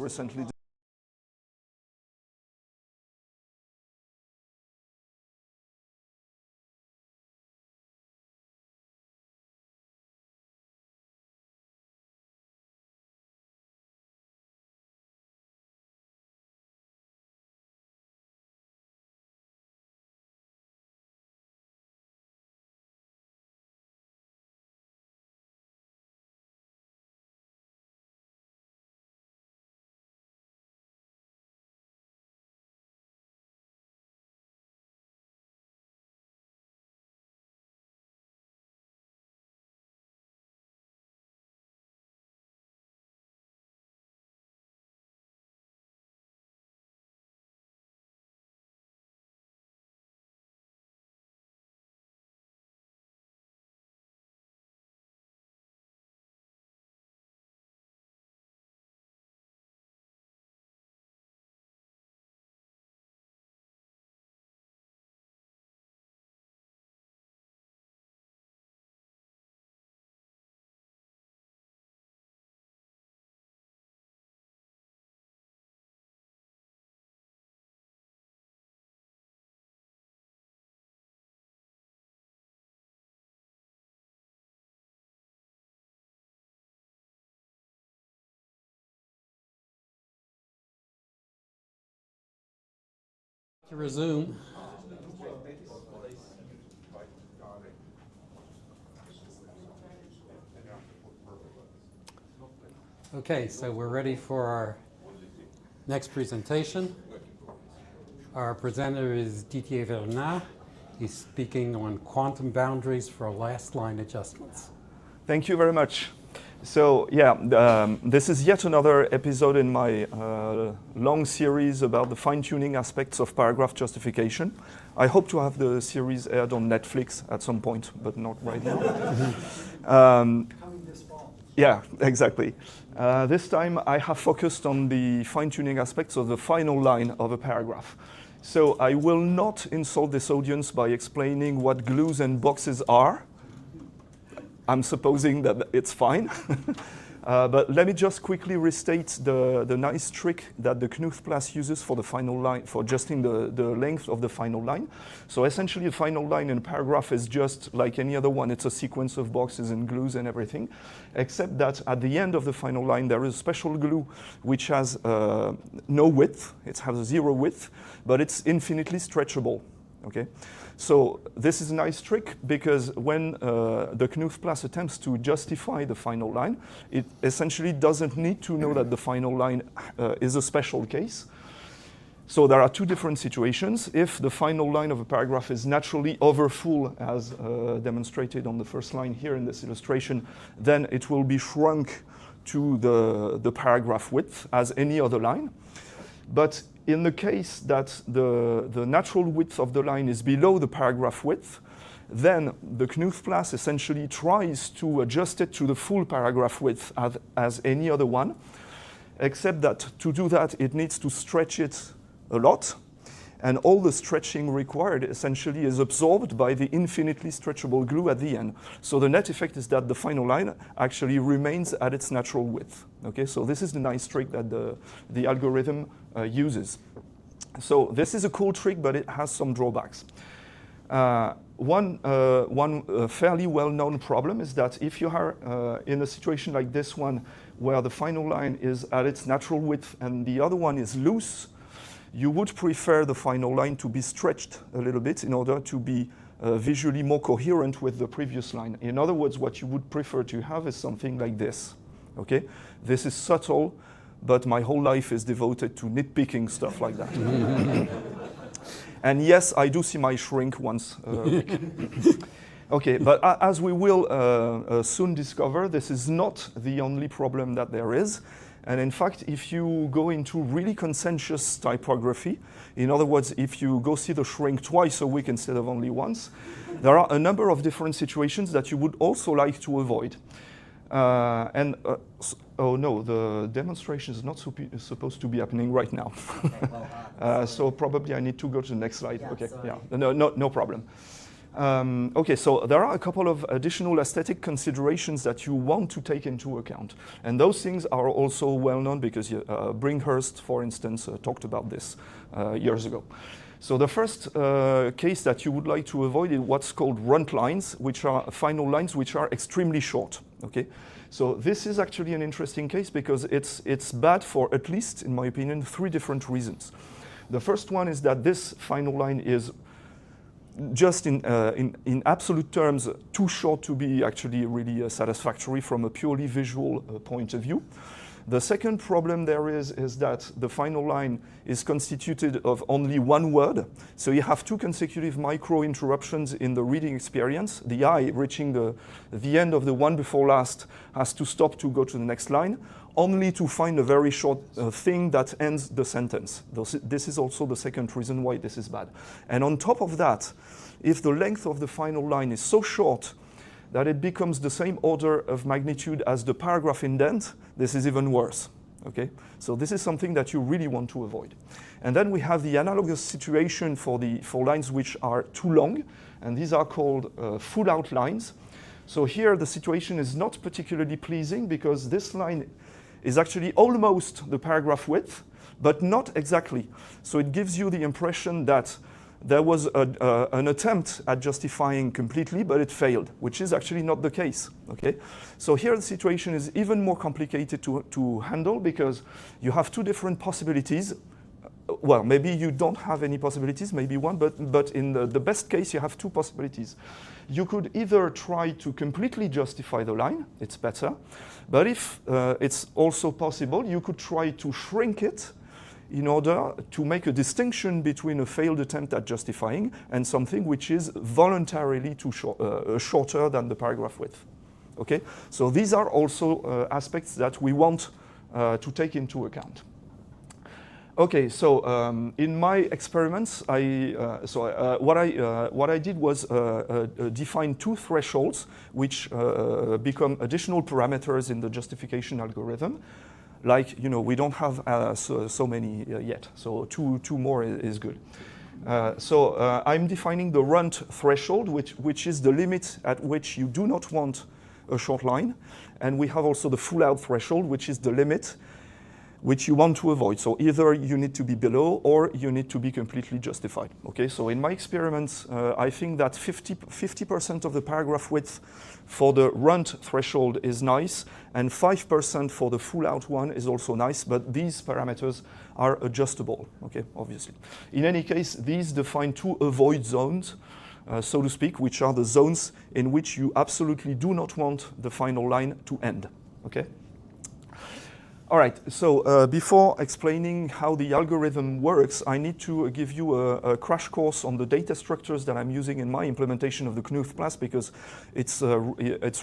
recently. To resume. Okay, so we're ready for our next presentation. Our presenter is Didier Verna. He's speaking on quantum boundaries for last line adjustments. Thank you very much. So yeah, this is yet another episode in my long series about the fine-tuning aspects of paragraph justification. I hope to have the series aired on Netflix at some point, but not right now. Coming this fall. Yeah, exactly. This time I have focused on the fine-tuning aspects of the final line of a paragraph. So I will not insult this audience by explaining what glues and boxes are. I'm supposing that it's fine. But let me just quickly restate the nice trick that the Knuth uses for the final line, for adjusting the length of the final line. So essentially, the final line in a paragraph is just like any other one. It's a sequence of boxes and glues and everything, except that at the end of the final line, there is a special glue which has no width. It has a 0 width, but it's infinitely stretchable. Okay. So this is a nice trick because when the Knuth attempts to justify the final line, it essentially doesn't need to know that the final line is a special case. So there are two different situations. If the final line of a paragraph is naturally overfull, as demonstrated on the first line here in this illustration, then it will be shrunk to the paragraph width as any other line. But in the case that the natural width of the line is below the paragraph width, then the Knuth essentially tries to adjust it to the full paragraph width as any other one, except that to do that, it needs to stretch it a lot. And all the stretching required essentially is absorbed by the infinitely stretchable glue at the end. So the net effect is that the final line actually remains at its natural width. Okay, so this is the nice trick that the algorithm uses. So this is a cool trick, but it has some drawbacks. One fairly well-known problem is that if you are in a situation like this one, where the final line is at its natural width and the other one is loose, you would prefer the final line to be stretched a little bit in order to be visually more coherent with the previous line. In other words, what you would prefer to have is something like this. Okay? This is subtle, but my whole life is devoted to nitpicking stuff like that. And yes, I do see my shrink once a week. Okay, but as we will soon discover, this is not the only problem that there is. And in fact, if you go into really conscientious typography, in other words, if you go see the shrink twice a week instead of only once, there are a number of different situations that you would also like to avoid. Oh no, the demonstration is not supposed to be happening right now. So probably I need to go to the next slide. Yeah, okay, yeah, no problem. Okay, so there are a couple of additional aesthetic considerations that you want to take into account. And those things are also well known because Brinkhurst, for instance, talked about this years ago. So the first case that you would like to avoid is what's called runt lines, which are final lines which are extremely short. Okay, so this is actually an interesting case because it's bad for at least, in my opinion, 3 different reasons. The first one is that this final line is just in absolute terms too short to be actually really satisfactory from a purely visual point of view. The second problem there is that the final line is constituted of only one word. So you have 2 consecutive micro interruptions in the reading experience. The eye reaching the end of the one before last has to stop to go to the next line, only to find a very short thing that ends the sentence. This is also the second reason why this is bad. And on top of that, if the length of the final line is so short that it becomes the same order of magnitude as the paragraph indent, this is even worse. Okay? So this is something that you really want to avoid. And then we have the analogous situation for lines which are too long, and these are called full out lines. So here the situation is not particularly pleasing because this line is actually almost the paragraph width, but not exactly. So it gives you the impression that there was an attempt at justifying completely, but it failed, which is actually not the case. Okay? So here the situation is even more complicated to handle because you have 2 different possibilities. Well, maybe you don't have any possibilities, maybe one, but in the best case, you have 2 possibilities. You could either try to completely justify the line, it's better, but if it's also possible, you could try to shrink it in order to make a distinction between a failed attempt at justifying and something which is voluntarily too shorter than the paragraph width. Okay? So these are also aspects that we want to take into account. Okay, so in my experiments, what I did was define 2 thresholds which become additional parameters in the justification algorithm. Like, you know, we don't have so many yet, so two more is good. I'm defining the runt threshold, which is the limit at which you do not want a short line. And we have also the full out threshold, which is the limit which you want to avoid. So either you need to be below or you need to be completely justified. Okay, so in my experiments, I think that 50% of the paragraph width for the runt threshold is nice, and 5% for the full out one is also nice, but these parameters are adjustable, okay, obviously. In any case, these define 2 avoid zones, so to speak, which are the zones in which you absolutely do not want the final line to end, okay? All right, so before explaining how the algorithm works, I need to give you a crash course on the data structures that I'm using in my implementation of the Knuth class because it's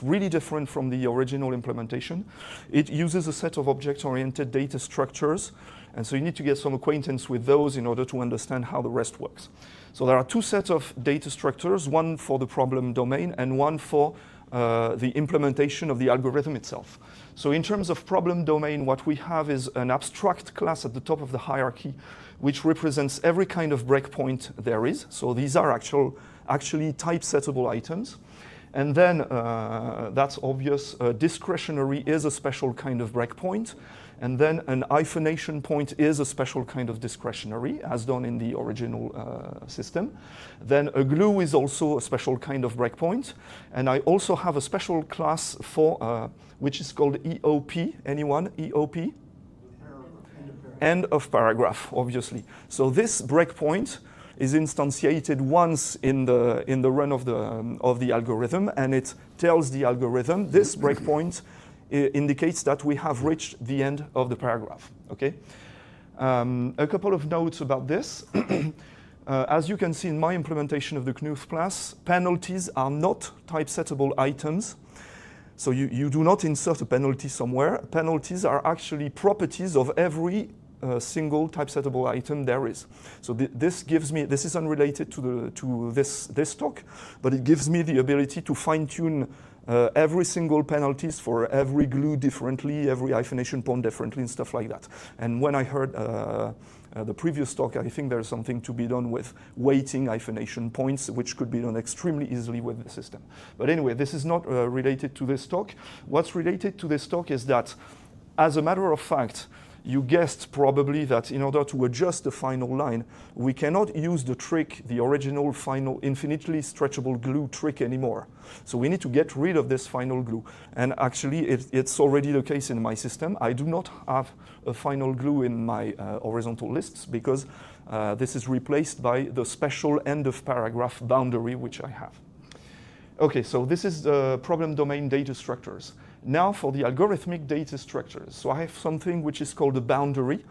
really different from the original implementation. It uses a set of object-oriented data structures, and so you need to get some acquaintance with those in order to understand how the rest works. So there are 2 sets of data structures, one for the problem domain and one for the implementation of the algorithm itself. So in terms of problem domain, what we have is an abstract class at the top of the hierarchy, which represents every kind of breakpoint there is. So these are actually typesettable items. And then that's obvious, discretionary is a special kind of breakpoint. And then an hyphenation point is a special kind of discretionary, as done in the original system. Then a glue is also a special kind of breakpoint. And I also have a special class for, which is called EOP. Anyone? EOP? End of paragraph, obviously. So this breakpoint is instantiated once in the run of the algorithm, and it tells the algorithm this breakpoint indicates that we have reached the end of the paragraph. Okay. A couple of notes about this. As you can see in my implementation of the Knuth class, penalties are not typesettable items. So you do not insert a penalty somewhere. Penalties are actually properties of every single typesettable item there is. So this gives me, this is unrelated to this talk, but it gives me the ability to fine-tune every single penalties for every glue differently, every hyphenation point differently, and stuff like that. And when I heard the previous talk, I think there's something to be done with weighting hyphenation points, which could be done extremely easily with the system. But anyway, this is not related to this talk. What's related to this talk is that, as a matter of fact, you guessed probably that in order to adjust the final line, we cannot use the trick, the original final infinitely stretchable glue trick anymore. So we need to get rid of this final glue. And actually, it's already the case in my system. I do not have a final glue in my horizontal lists because this is replaced by the special end of paragraph boundary, which I have. Okay, so this is the problem domain data structures. Now for the algorithmic data structures. So I have something which is called a boundary.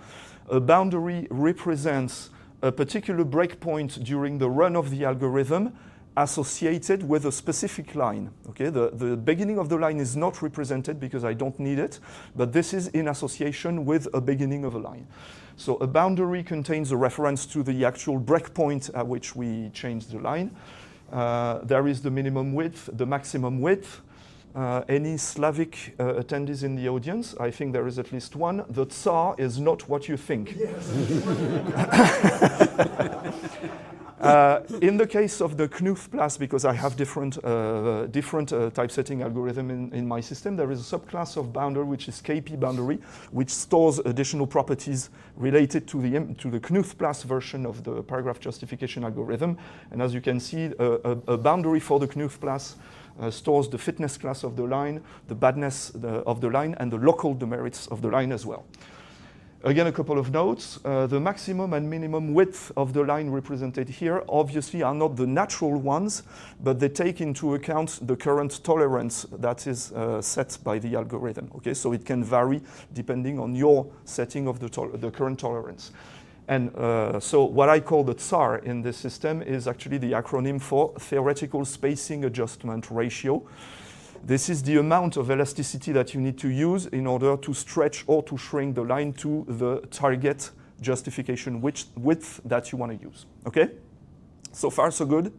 A boundary represents a particular breakpoint during the run of the algorithm associated with a specific line. Okay, the beginning of the line is not represented because I don't need it, but this is in association with a beginning of a line. So a boundary contains a reference to the actual breakpoint at which we change the line. There is the minimum width, the maximum width. Any Slavic attendees in the audience? I think there is at least one. The Tsar is not what you think. Yes. In the case of the Knuth+, because I have different typesetting algorithm in my system, there is a subclass of boundary which is KP boundary, which stores additional properties related to the Knuth+ version of the paragraph justification algorithm. And as you can see, a boundary for the Knuth+ stores the fitness class of the line, the badness of the line, and the local demerits of the line as well. Again, a couple of notes. The maximum and minimum width of the line represented here obviously are not the natural ones, but they take into account the current tolerance that is set by the algorithm. Okay, so it can vary depending on your setting of the current tolerance. And so what I call the TSAR in this system is actually the acronym for Theoretical Spacing Adjustment Ratio. This is the amount of elasticity that you need to use in order to stretch or to shrink the line to the target justification width that you want to use. Okay? So far, so good?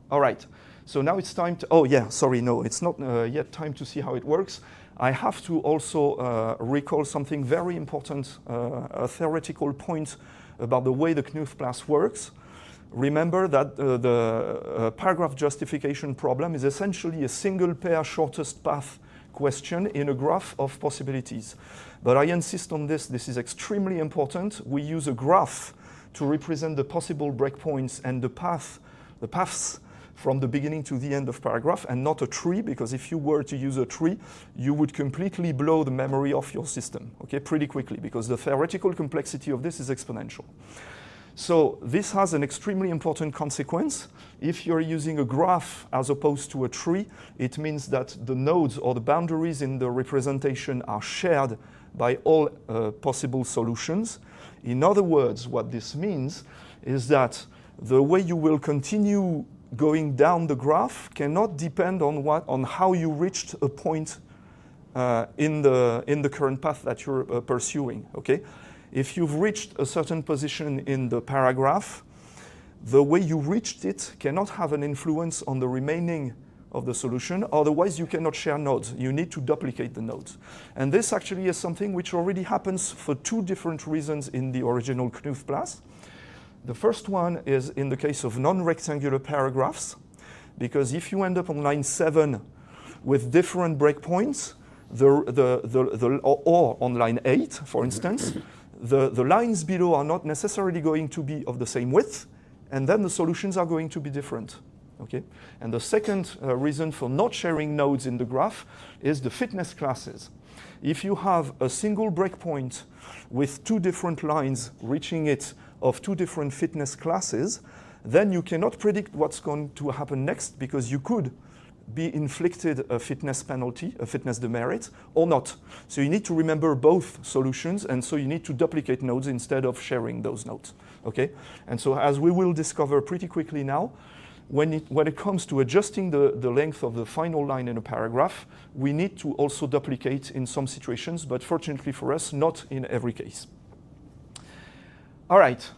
All right. So now it's time to, oh yeah, sorry, no, it's not yet time to see how it works. I have to also recall something very important, a theoretical point about the way the Knuth+ works. Remember that the paragraph justification problem is essentially a single pair shortest path question in a graph of possibilities. But I insist on this is extremely important. We use a graph to represent the possible breakpoints and the paths from the beginning to the end of paragraph, and not a tree, because if you were to use a tree, you would completely blow the memory of your system, okay, pretty quickly, because the theoretical complexity of this is exponential. So this has an extremely important consequence. If you're using a graph as opposed to a tree, it means that the nodes or the boundaries in the representation are shared by all possible solutions. In other words, what this means is that the way you will continue going down the graph cannot depend on how you reached a point in the current path that you're pursuing. Okay, if you've reached a certain position in the paragraph, the way you reached it cannot have an influence on the remaining of the solution. Otherwise, you cannot share nodes. You need to duplicate the nodes, and this actually is something which already happens for two different reasons in the original Knuth+. The first one is in the case of non-rectangular paragraphs, because if you end up on line 7 with different breakpoints, or on line 8, for instance, the lines below are not necessarily going to be of the same width, and then the solutions are going to be different. Okay? And the second reason for not sharing nodes in the graph is the fitness classes. If you have a single breakpoint with two different lines reaching it of two different fitness classes, then you cannot predict what's going to happen next, because you could be inflicted a fitness penalty, a fitness demerit, or not. So you need to remember both solutions, and so you need to duplicate nodes instead of sharing those nodes. Okay? And so as we will discover pretty quickly now, when it comes to adjusting the length of the final line in a paragraph, we need to also duplicate in some situations, but fortunately for us, not in every case. All right,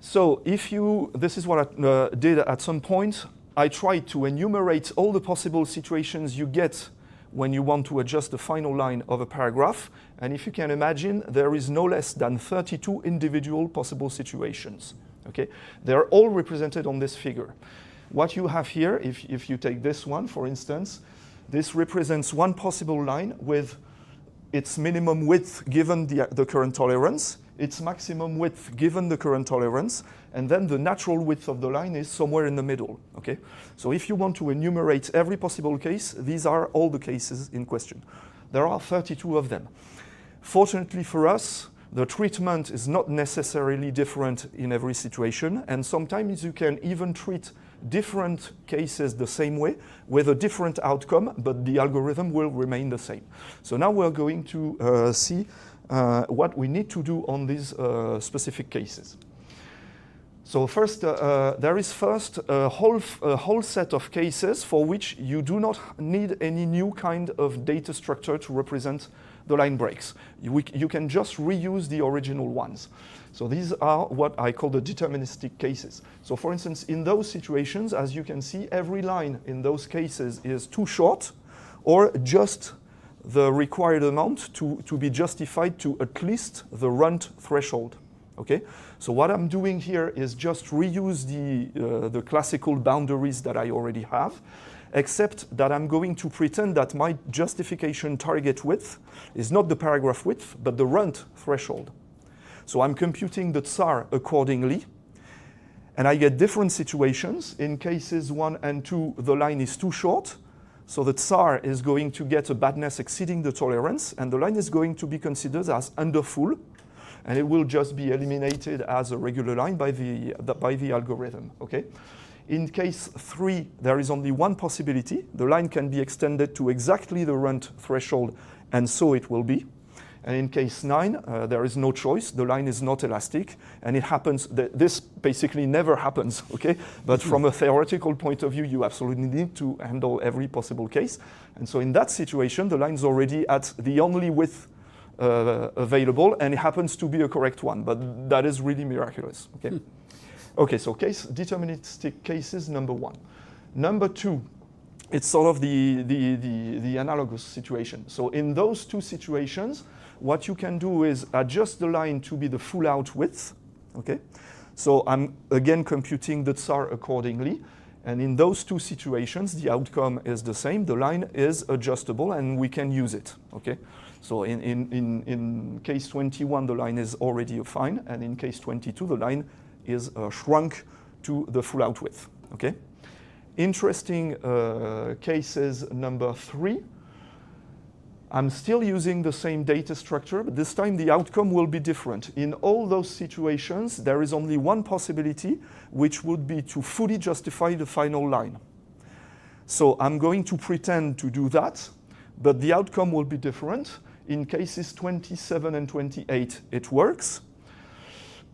so this is what I did at some point. I tried to enumerate all the possible situations you get when you want to adjust the final line of a paragraph. And if you can imagine, there is no less than 32 individual possible situations. Okay? They're all represented on this figure. What you have here, if you take this one, for instance, this represents one possible line with its minimum width given the current tolerance, its maximum width given the current tolerance, and then the natural width of the line is somewhere in the middle. Okay? So if you want to enumerate every possible case, these are all the cases in question. There are 32 of them. Fortunately for us, the treatment is not necessarily different in every situation, and sometimes you can even treat different cases the same way with a different outcome, but the algorithm will remain the same. So now we're going to see what we need to do on these specific cases. So first, there is first a whole set of cases for which you do not need any new kind of data structure to represent the line breaks. You can just reuse the original ones. So these are what I call the deterministic cases. So for instance, in those situations, as you can see, every line in those cases is too short or just the required amount to be justified to at least the runt threshold. Okay? So what I'm doing here is just reuse the classical boundaries that I already have, except that I'm going to pretend that my justification target width is not the paragraph width, but the runt threshold. So I'm computing the TSAR accordingly, and I get different situations. In cases 1 and 2, the line is too short, so the TSAR is going to get a badness exceeding the tolerance, and the line is going to be considered as under full, and it will just be eliminated as a regular line by the algorithm. Okay? In case 3, there is only one possibility. The line can be extended to exactly the runt threshold, and so it will be. And in case 9, there is no choice. The line is not elastic, and it happens. This basically never happens, okay? But from a theoretical point of view, you absolutely need to handle every possible case. And so in that situation, the line is already at the only width available, and it happens to be a correct one. But that is really miraculous, okay? Okay, so deterministic cases, number 1. Number 2, it's sort of the analogous situation. So in those two situations, what you can do is adjust the line to be the full out width, okay? So I'm again computing the TSAR accordingly, and in those two situations, the outcome is the same. The line is adjustable, and we can use it, okay? So in case 21, the line is already fine, and in case 22, the line is shrunk to the full out width, okay? Interesting cases number 3. I'm still using the same data structure, but this time the outcome will be different. In all those situations, there is only one possibility, which would be to fully justify the final line. So I'm going to pretend to do that, but the outcome will be different. In cases 27 and 28, it works.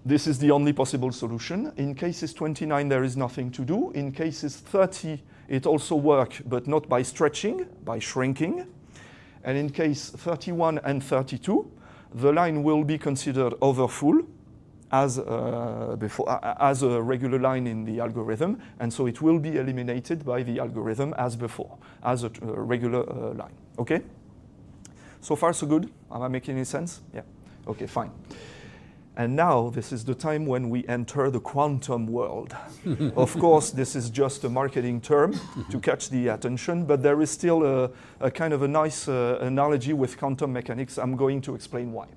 This is the only possible solution. In cases 29, there is nothing to do. In cases 30, it also works, but not by stretching, by shrinking. And in case 31 and 32, the line will be considered overfull as a regular line in the algorithm, and so it will be eliminated by the algorithm as before, as a regular line. Okay? So far, so good? Am I making any sense? Yeah. Okay, fine. And now this is the time when we enter the quantum world. Of course, this is just a marketing term to catch the attention, but there is still a kind of a nice analogy with quantum mechanics. I'm going to explain why.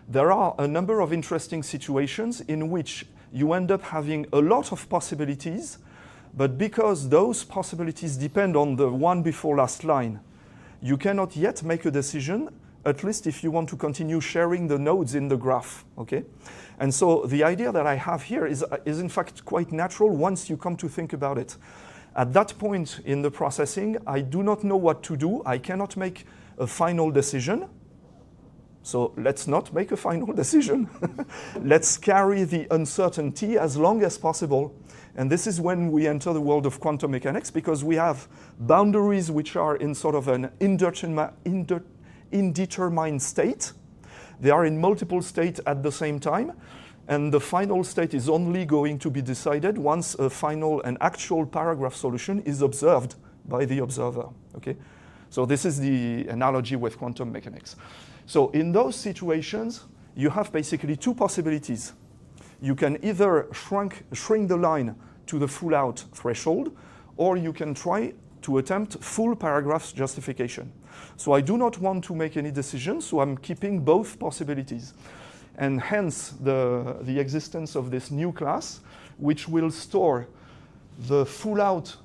There are a number of interesting situations in which you end up having a lot of possibilities, but because those possibilities depend on the one before last line, you cannot yet make a decision, at least if you want to continue sharing the nodes in the graph, okay? And so the idea that I have here is in fact quite natural once you come to think about it. At that point in the processing, I do not know what to do. I cannot make a final decision. So let's not make a final decision. Let's carry the uncertainty as long as possible. And this is when we enter the world of quantum mechanics, because we have boundaries which are in sort of an indeterminate state. They are in multiple states at the same time. and the final state is only going to be decided once a final and actual paragraph solution is observed by the observer, okay? So this is the analogy with quantum mechanics. So in those situations, you have basically two possibilities. You can either shrink the line to the full out threshold, or you can try to attempt full paragraphs justification. So I do not want to make any decision, so I'm keeping both possibilities. And hence the existence of this new class, which will store the full out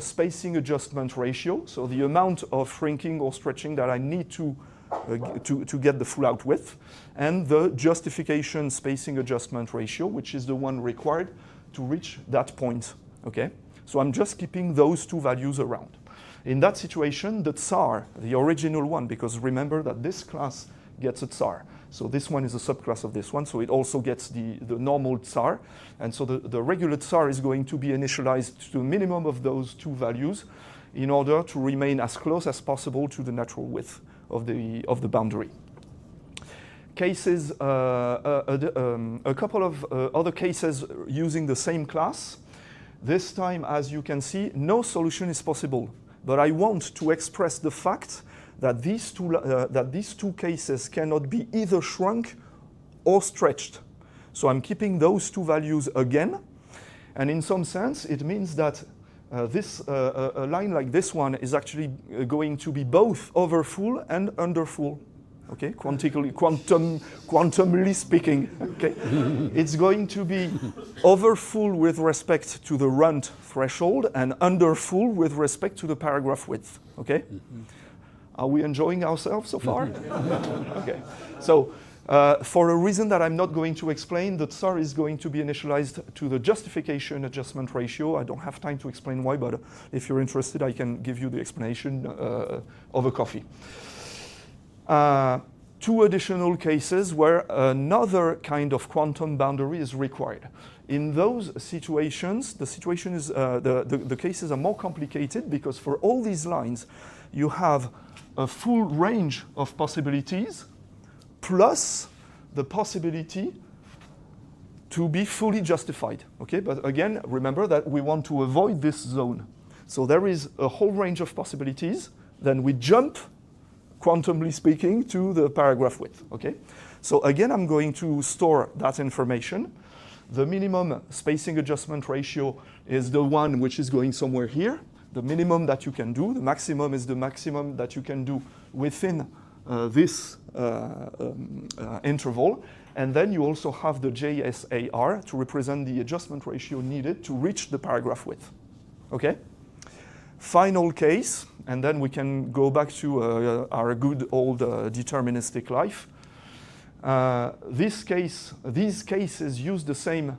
spacing adjustment ratio, so the amount of shrinking or stretching that I need to get the full out width, and the justification spacing adjustment ratio, which is the one required to reach that point, okay? So I'm just keeping those two values around. In that situation, the tsar, the original one, because remember that this class gets a tsar. So this one is a subclass of this one, so it also gets the normal tsar. And so the regular tsar is going to be initialized to a minimum of those two values in order to remain as close as possible to the natural width of the boundary. Cases, a couple of other cases using the same class. This time, as you can see, no solution is possible. But I want to express the fact that these two cases cannot be either shrunk or stretched. So I'm keeping those two values again. And in some sense, it means that a line like this one is actually going to be both over full and under full. Okay, quantumly speaking. Okay, it's going to be over full with respect to the runt threshold and under full with respect to the paragraph width. Okay, are we enjoying ourselves so far? Okay, so for a reason that I'm not going to explain, the tsar is going to be initialized to the justification adjustment ratio. I don't have time to explain why, but if you're interested, I can give you the explanation over coffee. Two additional cases where another kind of quantum boundary is required. In those situations, the cases are more complicated because for all these lines, you have a full range of possibilities plus the possibility to be fully justified. Okay, but again, remember that we want to avoid this zone. So there is a whole range of possibilities. Then we jump, quantumly speaking, to the paragraph width, okay? So again, I'm going to store that information. The minimum spacing adjustment ratio is the one which is going somewhere here. The minimum that you can do, the maximum is the maximum that you can do within this interval. And then you also have the JSAR to represent the adjustment ratio needed to reach the paragraph width, okay? Final case, and then we can go back to our good old deterministic life. These cases use the same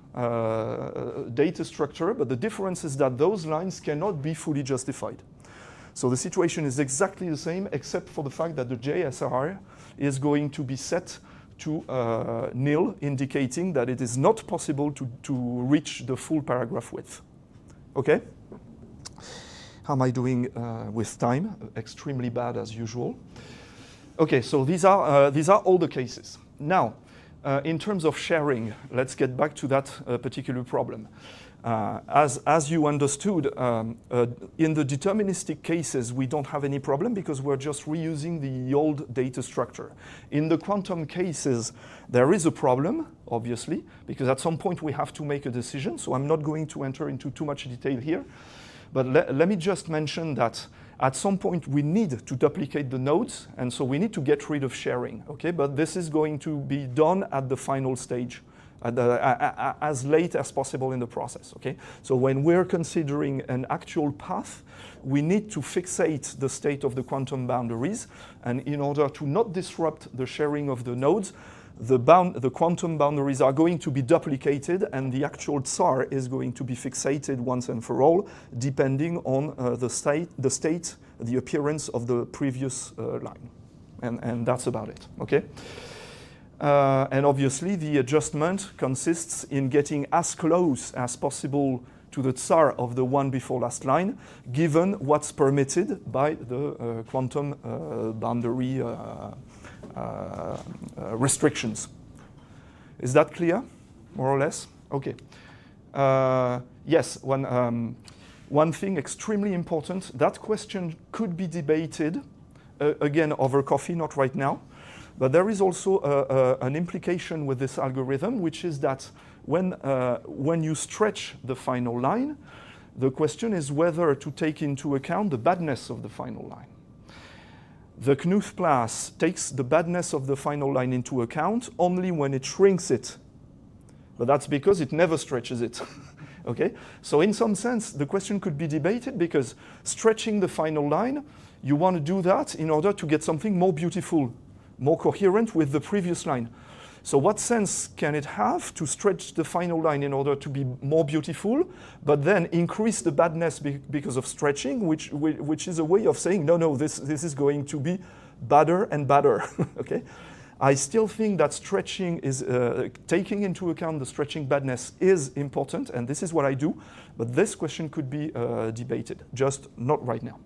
data structure, but the difference is that those lines cannot be fully justified. So the situation is exactly the same, except for the fact that the JSR is going to be set to nil, indicating that it is not possible to reach the full paragraph width. Okay? How am I doing with time? Extremely bad as usual. Okay, so these are all the cases. Now, in terms of sharing, let's get back to that particular problem. As you understood, in the deterministic cases, we don't have any problem because we're just reusing the old data structure. In the quantum cases, there is a problem, obviously, because at some point we have to make a decision. So I'm not going to enter into too much detail here. But let me just mention that at some point we need to duplicate the nodes, and so we need to get rid of sharing, okay? But this is going to be done at the final stage, as late as possible in the process, okay? So when we're considering an actual path, we need to fixate the state of the quantum boundaries, and in order to not disrupt the sharing of the nodes, the quantum boundaries are going to be duplicated, and the actual tsar is going to be fixated once and for all, depending on the appearance of the previous line. And that's about it, okay? And obviously, the adjustment consists in getting as close as possible to the tsar of the one before last line, given what's permitted by the quantum boundary restrictions. Is that clear? more or less? Okay. Yes, one thing extremely important, that question could be debated, again, over coffee, not right now, but there is also an implication with this algorithm, which is that when you stretch the final line, the question is whether to take into account the badness of the final line. The Knuth class takes the badness of the final line into account only when it shrinks it, but that's because it never stretches it. Okay? So in some sense, the question could be debated because stretching the final line, you want to do that in order to get something more beautiful, more coherent with the previous line. So what sense can it have to stretch the final line in order to be more beautiful, but then increase the badness because of stretching, which is a way of saying, no, this is going to be badder and badder, okay? I still think that stretching is, taking into account the stretching badness is important, and this is what I do, but this question could be debated, just not right now.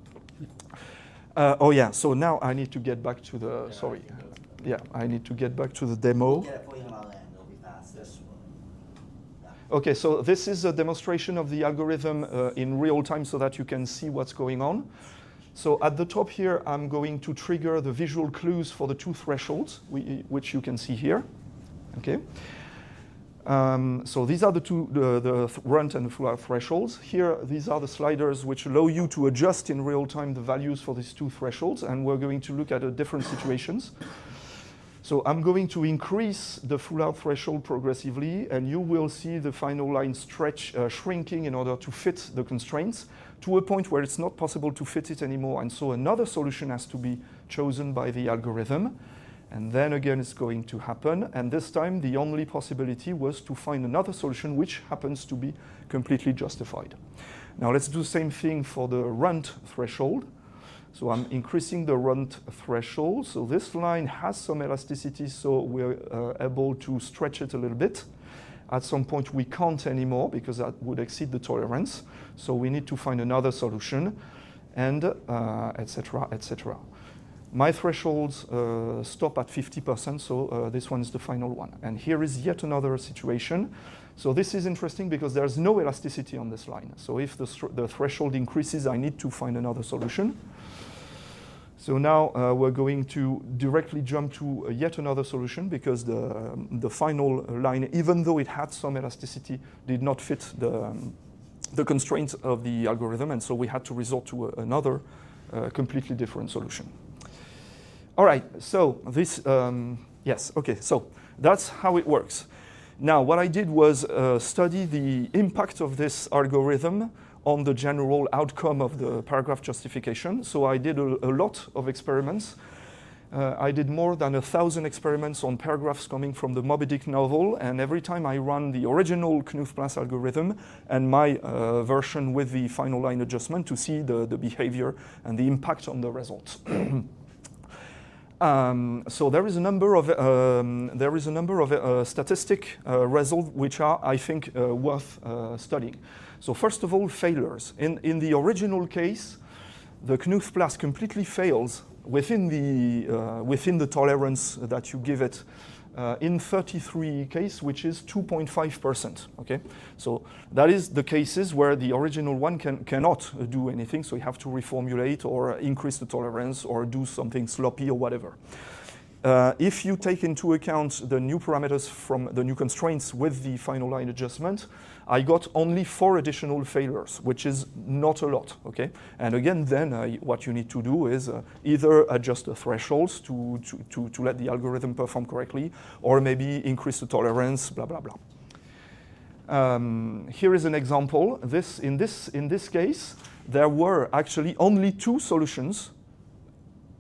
Oh yeah, so now I need to get back to the, sorry. Yeah, I need to get back to the demo. Okay, so this is a demonstration of the algorithm in real time so that you can see what's going on. So at the top here, I'm going to trigger the visual clues for the two thresholds, which you can see here. Okay. So these are the runt and the full art thresholds. Here, these are the sliders which allow you to adjust in real time the values for these two thresholds, and we're going to look at different situations. So I'm going to increase the full art threshold progressively, and you will see the final line shrinking in order to fit the constraints to a point where it's not possible to fit it anymore. And so another solution has to be chosen by the algorithm. And then again, it's going to happen. And this time, the only possibility was to find another solution which happens to be completely justified. Now let's do the same thing for the runt threshold. So I'm increasing the runt threshold. So this line has some elasticity, so we're able to stretch it a little bit. At some point, we can't anymore because that would exceed the tolerance. So we need to find another solution, and et cetera, et cetera. My thresholds stop at 50%, so this one is the final one. And here is yet another situation. So this is interesting because there's no elasticity on this line. So if the threshold increases, I need to find another solution. So now we're going to directly jump to yet another solution because the final line, even though it had some elasticity, did not fit the constraints of the algorithm, and so we had to resort to another completely different solution. All right, so this, yes, okay, so that's how it works. Now, what I did was study the impact of this algorithm on the general outcome of the paragraph justification. So I did a lot of experiments. I did more than 1,000 experiments on paragraphs coming from the Moby Dick novel, and every time I run the original Knuth algorithm and my version with the final line adjustment to see the behavior and the impact on the results. So there is a number of statistic results which are, I think, worth studying. So first of all, failures. In the original case, the Knuth class completely fails within the tolerance that you give it in 33 cases, which is 2.5%. Okay, so that is the cases where the original one cannot do anything. So you have to reformulate or increase the tolerance or do something sloppy or whatever. If you take into account the new parameters from the new constraints with the final line adjustment, I got only 4 additional failures, which is not a lot, okay? And again, then what you need to do is either adjust the thresholds to let the algorithm perform correctly, or maybe increase the tolerance, blah, blah, blah. Here is an example. In this case, there were actually only 2 solutions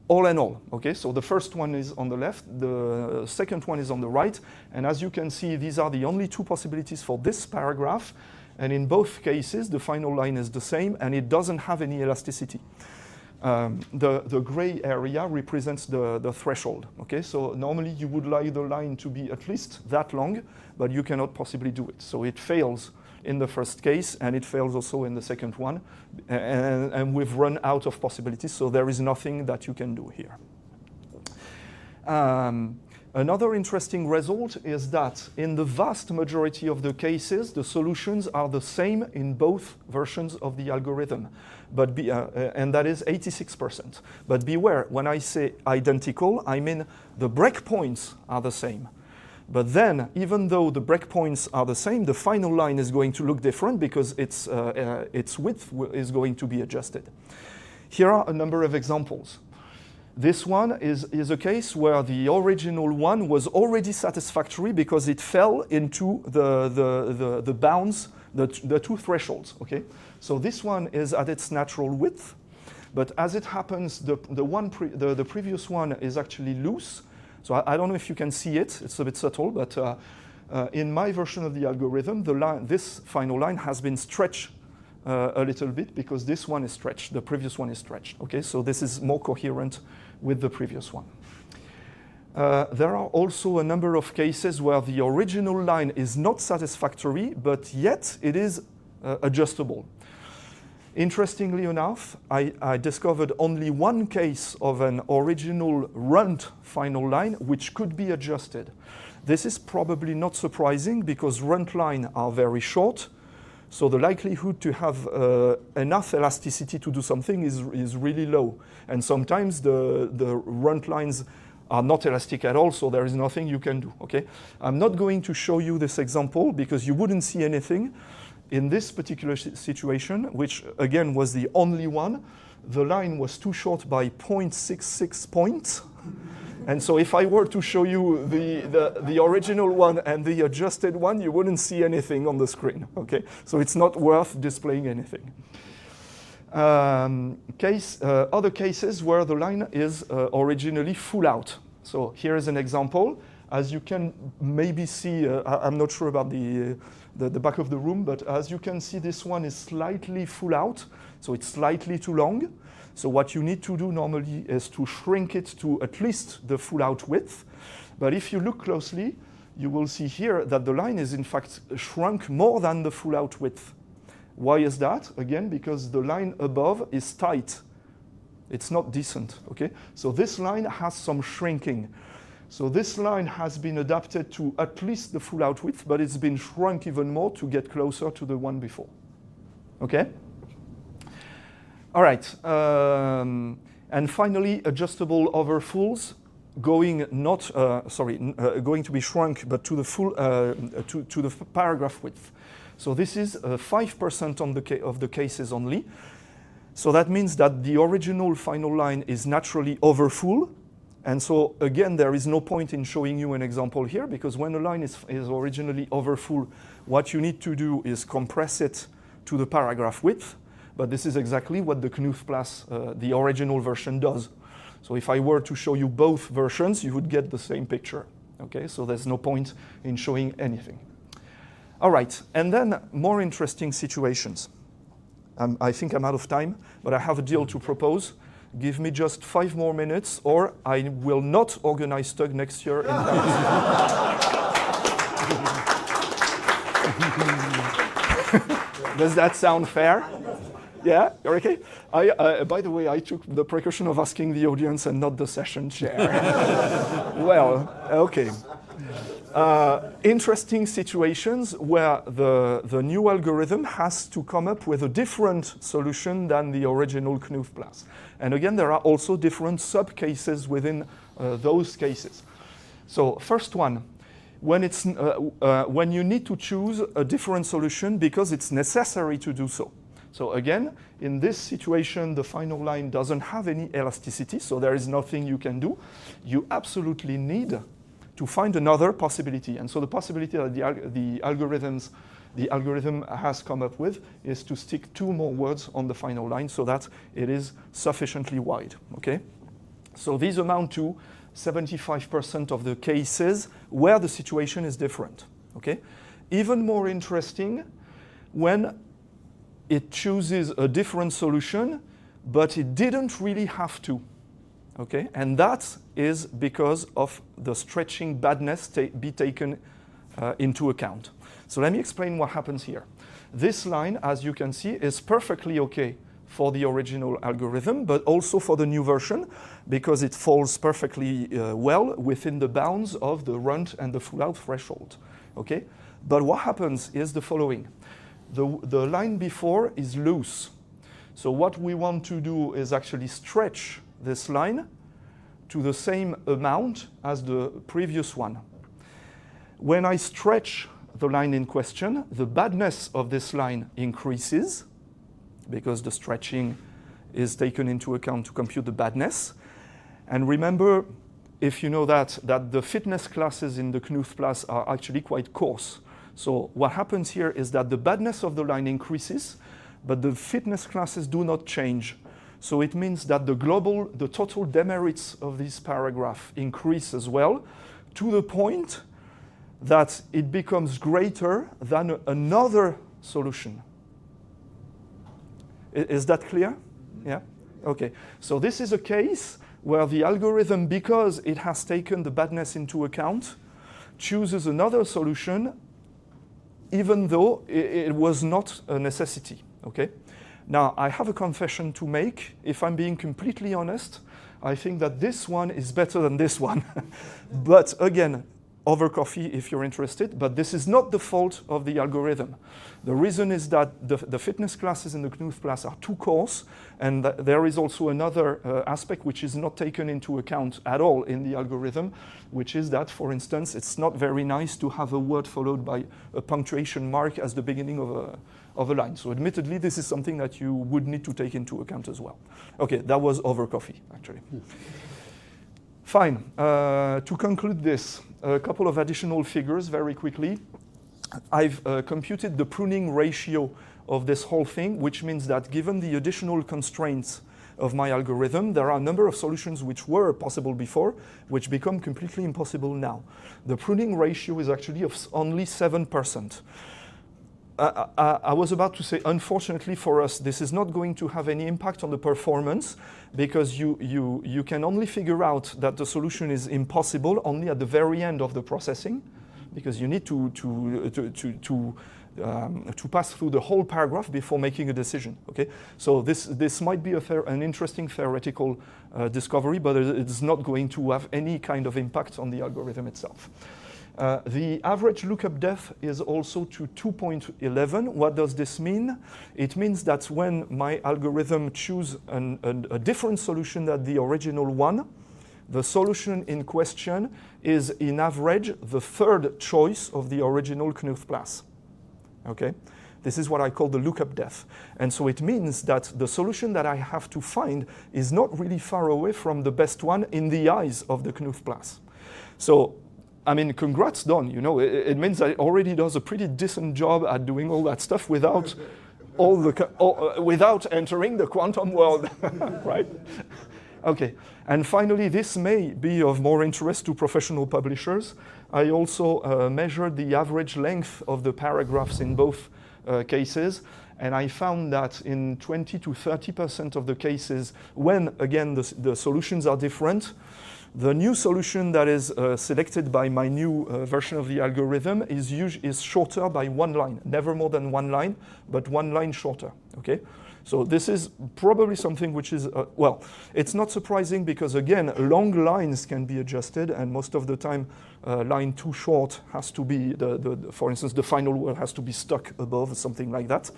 all in all, okay? So the first one is on the left, the second one is on the right, and as you can see, these are the only 2 possibilities for this paragraph, and in both cases, the final line is the same, and it doesn't have any elasticity. The gray area represents the threshold, okay? So normally you would like the line to be at least that long, but you cannot possibly do it. So it fails in the first case, and it fails also in the second one, and we've run out of possibilities, so there is nothing that you can do here. Another interesting result is that in the vast majority of the cases, the solutions are the same in both versions of the algorithm, and that is 86%. But beware, when I say identical, I mean the breakpoints are the same. But then, even though the breakpoints are the same, the final line is going to look different because its width is going to be adjusted. Here are a number of examples. This one is a case where the original one was already satisfactory because it fell into the bounds, the two thresholds. Okay, so this one is at its natural width, but as it happens, the previous one is actually loose. So I don't know if you can see it. It's a bit subtle, but in my version of the algorithm, this final line has been stretched a little bit because this one is stretched. The previous one is stretched. Okay, so this is more coherent with the previous one. There are also a number of cases where the original line is not satisfactory, but yet it is adjustable. Interestingly enough, I discovered only one case of an original runt final line which could be adjusted. This is probably not surprising because runt lines are very short, so the likelihood to have enough elasticity to do something is really low. And sometimes the runt lines are not elastic at all, so there is nothing you can do. Okay? I'm not going to show you this example because you wouldn't see anything. In this particular situation, which again was the only one, the line was too short by 0.66 points. And so if I were to show you the original one and the adjusted one, you wouldn't see anything on the screen. Okay? So it's not worth displaying anything. Other cases where the line is originally full out. So here is an example. As you can maybe see, I'm not sure about the back of the room, but as you can see, this one is slightly full out, so it's slightly too long. So what you need to do normally is to shrink it to at least the full out width. But if you look closely, you will see here that the line is in fact shrunk more than the full out width. Why is that? Again, because the line above is tight. It's not decent, okay? So this line has some shrinking. So this line has been adapted to at least the full out width, but it's been shrunk even more to get closer to the one before. Okay? All right. And finally, adjustable overfulls going to be shrunk, but to the full to the paragraph width. So this is 5% of the cases only. So that means that the original final line is naturally overfull. And so again, there is no point in showing you an example here because when a line is originally overfull, what you need to do is compress it to the paragraph width. But this is exactly what the Knuth Plus, the original version, does. So if I were to show you both versions, you would get the same picture. Okay, so there's no point in showing anything. All right, and then more interesting situations. I think I'm out of time, but I have a deal to propose. Give me just 5 more minutes, or I will not organize TUG next year in Paris. Does that sound fair? Yeah, you're okay? By the way, I took the precaution of asking the audience and not the session chair. Well, okay. Interesting situations where the new algorithm has to come up with a different solution than the original Knuth Plus. And again, there are also different sub-cases within those cases. So first one, when you need to choose a different solution because it's necessary to do so. So again, in this situation, the final line doesn't have any elasticity, so there is nothing you can do. You absolutely need to find another possibility. And so the possibility that the algorithm has come up with is to stick 2 more words on the final line so that it is sufficiently wide. Okay? So these amount to 75% of the cases where the situation is different. Okay? Even more interesting when it chooses a different solution, but it didn't really have to. Okay? And that is because of the stretching badness be taken into account. So let me explain what happens here. This line, as you can see, is perfectly okay for the original algorithm, but also for the new version, because it falls perfectly well within the bounds of the runt and the full out threshold. Okay? But what happens is the following. The line before is loose. So what we want to do is actually stretch this line to the same amount as the previous one. When I stretch the line in question, the badness of this line increases because the stretching is taken into account to compute the badness. And remember, if you know that the fitness classes in the Knuth class are actually quite coarse. So what happens here is that the badness of the line increases, but the fitness classes do not change. So it means that the total demerits of this paragraph increase as well, to the point that it becomes greater than another solution. Is that clear? Yeah? Okay. So this is a case where the algorithm, because it has taken the badness into account, chooses another solution, even though it was not a necessity. Okay? Now, I have a confession to make. If I'm being completely honest, I think that this one is better than this one. But again, over coffee if you're interested, but this is not the fault of the algorithm. The reason is that the fitness classes in the Knuth class are too coarse, and there is also another aspect which is not taken into account at all in the algorithm, which is that, for instance, it's not very nice to have a word followed by a punctuation mark as the beginning of a line. So admittedly, this is something that you would need to take into account as well. Okay, that was over coffee, actually. Fine. To conclude this, a couple of additional figures very quickly. I've computed the pruning ratio of this whole thing, which means that given the additional constraints of my algorithm, there are a number of solutions which were possible before, which become completely impossible now. The pruning ratio is actually of only 7%. I was about to say, unfortunately for us, this is not going to have any impact on the performance, because you can only figure out that the solution is impossible only at the very end of the processing, because you need to pass through the whole paragraph before making a decision. Okay, so this might be an interesting theoretical discovery, but it's not going to have any kind of impact on the algorithm itself. The average lookup depth is also to 2.11. What does this mean? It means that when my algorithm chooses a different solution than the original one, the solution in question is, in average, the third choice of the original Knuth class. Okay? This is what I call the lookup depth. And so it means that the solution that I have to find is not really far away from the best one in the eyes of the Knuth class. So, I mean, congrats, Don. You know, it means that it already does a pretty decent job at doing all that stuff without without entering the quantum world, right? Okay. And finally, this may be of more interest to professional publishers. I also measured the average length of the paragraphs in both cases, and I found that in 20 to 30% of the cases, when again the solutions are different, the new solution that is selected by my new version of the algorithm is shorter by one line, never more than one line, but one line shorter, okay? So this is probably something which is, well, it's not surprising because, again, long lines can be adjusted, and most of the time, line too short has to be, for instance, the final word has to be stuck above, something like that.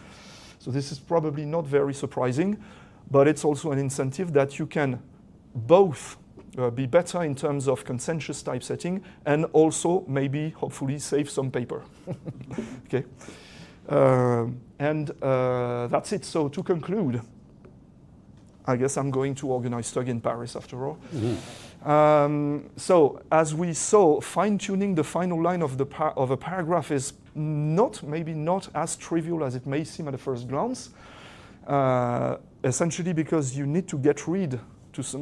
So this is probably not very surprising, but it's also an incentive that you can both be better in terms of conscientious typesetting and also maybe, hopefully, save some paper. Okay. That's it. So to conclude, I guess I'm going to organize TUG in Paris after all. Mm-hmm. So as we saw, fine-tuning the final line of a paragraph is maybe not as trivial as it may seem at a first glance. Essentially because you need to get rid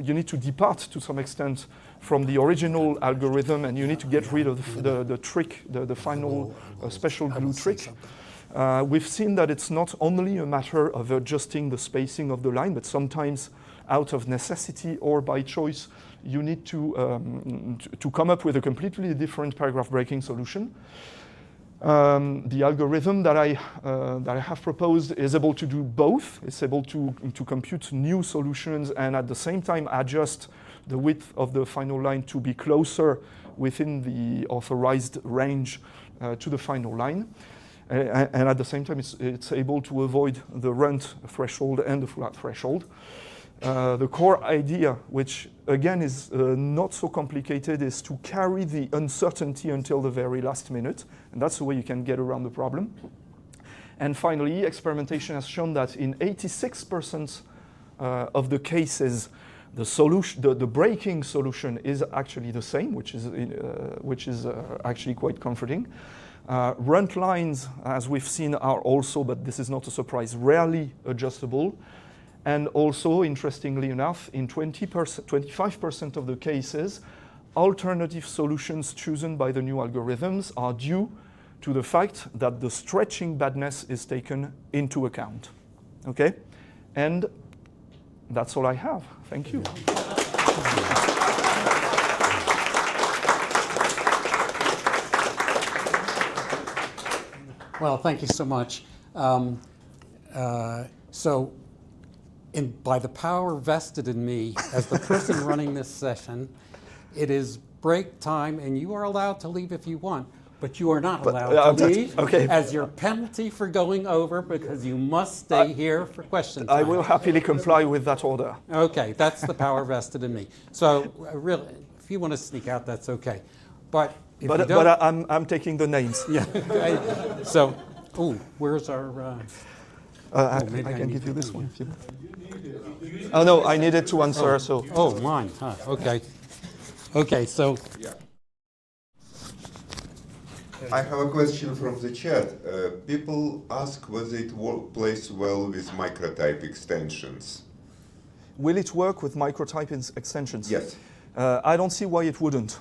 you need to depart to some extent from the original algorithm, and you need to get rid of the trick, the final special glue trick. We've seen that it's not only a matter of adjusting the spacing of the line, but sometimes out of necessity or by choice, you need to come up with a completely different paragraph breaking solution. The algorithm that I have proposed is able to do both. It's able to compute new solutions and at the same time adjust the width of the final line to be closer within the authorized range to the final line. And at the same time, it's able to avoid the runt threshold and the full-out threshold. The core idea, which again is not so complicated, is to carry the uncertainty until the very last minute. And that's the way you can get around the problem. And finally, experimentation has shown that in 86% of the cases, the solution, the breaking solution is actually the same, which is actually quite comforting. Runt lines, as we've seen, are also, but this is not a surprise, rarely adjustable. And also, interestingly enough, in 25% of the cases, alternative solutions chosen by the new algorithms are due to the fact that the stretching badness is taken into account. Okay? And that's all I have. Thank you. Well, thank you so much. By the power vested in me as the person running this session, it is break time, and you are allowed to leave if you want, but you are not allowed to leave as your penalty for going over, because you must stay here for question time. I will happily comply with that order. Okay, that's the power vested in me. So really, if you want to sneak out, that's okay. But if you don't, I'm taking the names. Yeah. Okay. So, where's our? I can give you this one. If you... Oh no, I needed to answer. So. Oh, mine. Huh. Okay. Okay. So. I have a question from the chat. People ask whether it plays well with microtype extensions. Will it work with microtype extensions? Yes. I don't see why it wouldn't.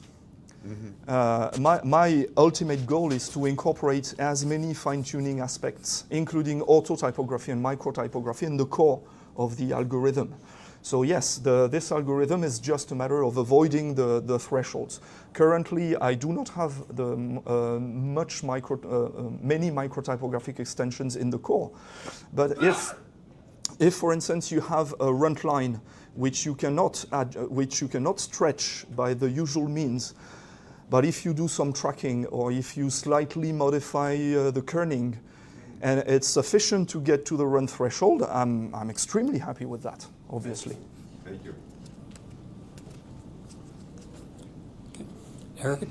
My ultimate goal is to incorporate as many fine-tuning aspects, including auto-typography and micro-typography, in the core of the algorithm. So yes, this algorithm is just a matter of avoiding the thresholds. Currently, I do not have many micro-typographic extensions in the core. But if for instance, you have a runt line which you cannot stretch by the usual means, but if you do some tracking or if you slightly modify the kerning, and it's sufficient to get to the runt threshold, I'm extremely happy with that, obviously. Thank you. Eric?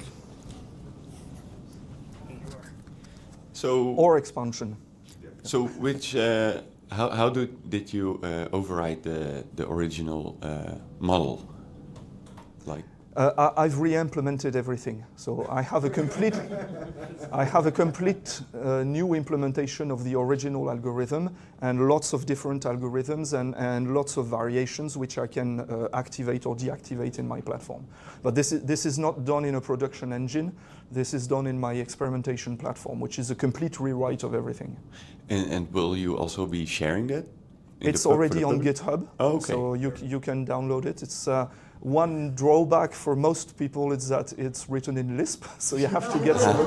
So, or expansion. So which, how did you override the original model? Like. I've re-implemented everything. So I have a complete, new implementation of the original algorithm and lots of different algorithms and lots of variations which I can activate or deactivate in my platform. But this is not done in a production engine. This is done in my experimentation platform, which is a complete rewrite of everything. And will you also be sharing that? It's already on GitHub, so you can download it. It's one drawback for most people is that it's written in Lisp, so you have to get some.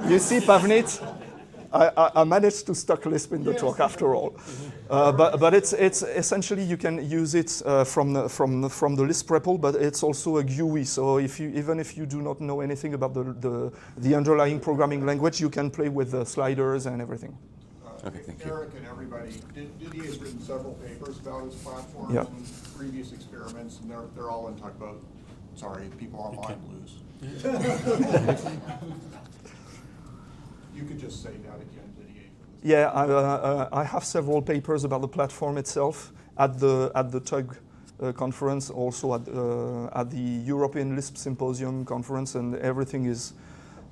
You see, Pavnit, I managed to stuck Lisp in the talk after all. But it's essentially you can use it from the Lisp REPL, but it's also a GUI. So even if you do not know anything about the underlying programming language, you can play with the sliders and everything. Okay, thank you. Eric and everybody, Didier has written several papers about his platform Yeah. and previous experiments, and they're all in tugboat. Sorry, people online lose. You could just say that again, Didier. Yeah, I have several papers about the platform itself at the TUG conference, also at the European Lisp Symposium conference, and everything is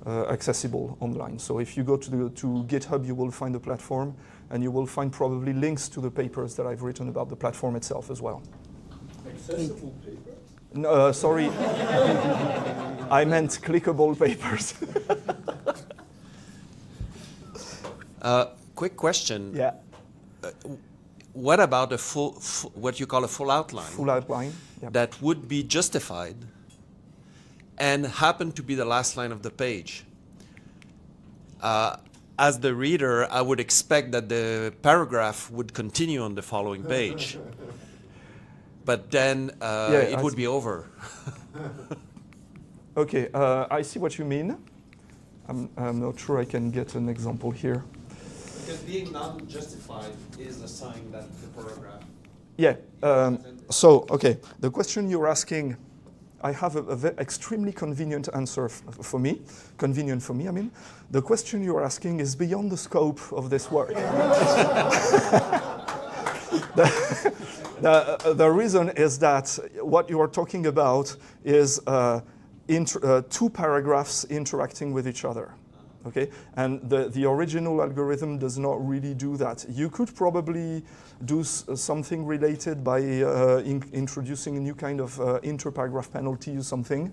accessible online. So if you go to GitHub, you will find the platform, and you will find probably links to the papers that I've written about the platform itself as well. Accessible paper? No, sorry, I meant clickable papers. Quick question. Yeah. What about a what you call a full outline? Full outline. Yeah. That would be justified and happen to be the last line of the page. as the reader, I would expect that the paragraph would continue on the following page. But then it would be over. Okay, I see what you mean. I'm not sure I can get an example here. Because being non-justified is a sign that the paragraph. Yeah, so, okay, the question you're asking, I have a extremely convenient answer for me, I mean. The question you're asking is beyond the scope of this work. The reason is that what you are talking about is two paragraphs interacting with each other. Okay, and the original algorithm does not really do that. You could probably do something related by introducing a new kind of interparagraph penalty or something.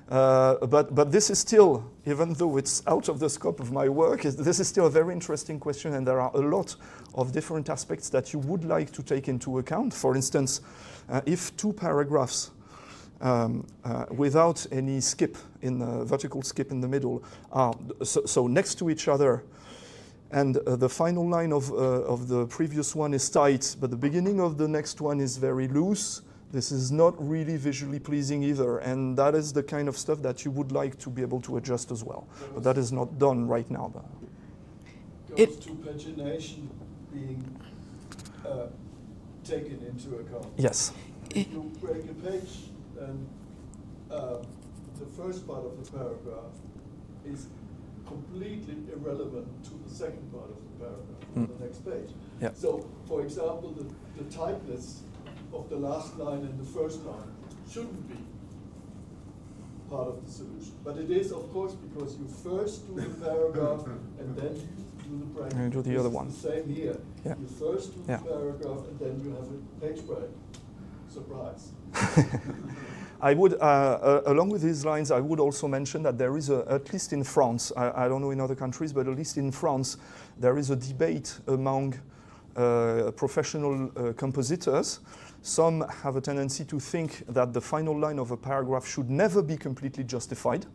But this is still, even though it's out of the scope of my work, this is still a very interesting question, and there are a lot of different aspects that you would like to take into account. For instance, if two paragraphs without any skip in the vertical skip in the middle are so next to each other, and the final line of the previous one is tight, but the beginning of the next one is very loose. This is not really visually pleasing either, and that is the kind of stuff that you would like to be able to adjust as well. But that is not done right now. Goes to pagination being taken into account. Yes. If you break a page, then the first part of the paragraph is completely irrelevant to the second part of the paragraph on the next page. Yeah. So, for example, the tightness of the last line and the first line shouldn't be part of the solution. But it is, of course, because you first do the paragraph and then you do the break. And do the other one. It's the same here. Yeah. You first do Yeah. the paragraph and then you have a page break. Surprise. I would, along with these lines, I would also mention that there is, at least in France, I don't know in other countries, but at least in France, there is a debate among professional compositors. Some have a tendency to think that the final line of a paragraph should never be completely justified.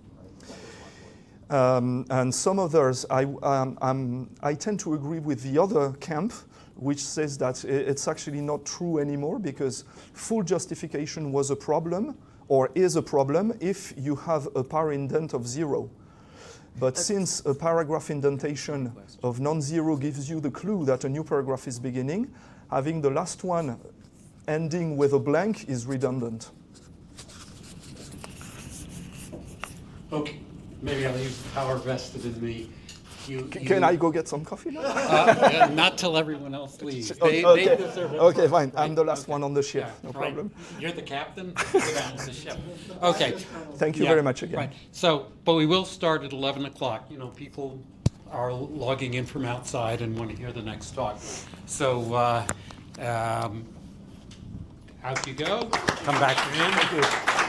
And some others, I tend to agree with the other camp, which says that it's actually not true anymore, because full justification was a problem, or is a problem, if you have a par indent of 0. But since a paragraph indentation of non-zero gives you the clue that a new paragraph is beginning, having the last one ending with a blank is redundant. Okay, maybe I'll use the power vested in me. Can I go get some coffee now? Not till everyone else leaves. Okay. deserve it. Okay, fine. I'm Right, the last okay. one on the ship. Yeah, No right. problem. You're the captain. Get on the ship. Okay. Thank you Yeah, very much again. Right. So, but we will start at 11 o'clock. You know, people are logging in from outside and want to hear the next talk. So, out you go. Come back in. Thank you.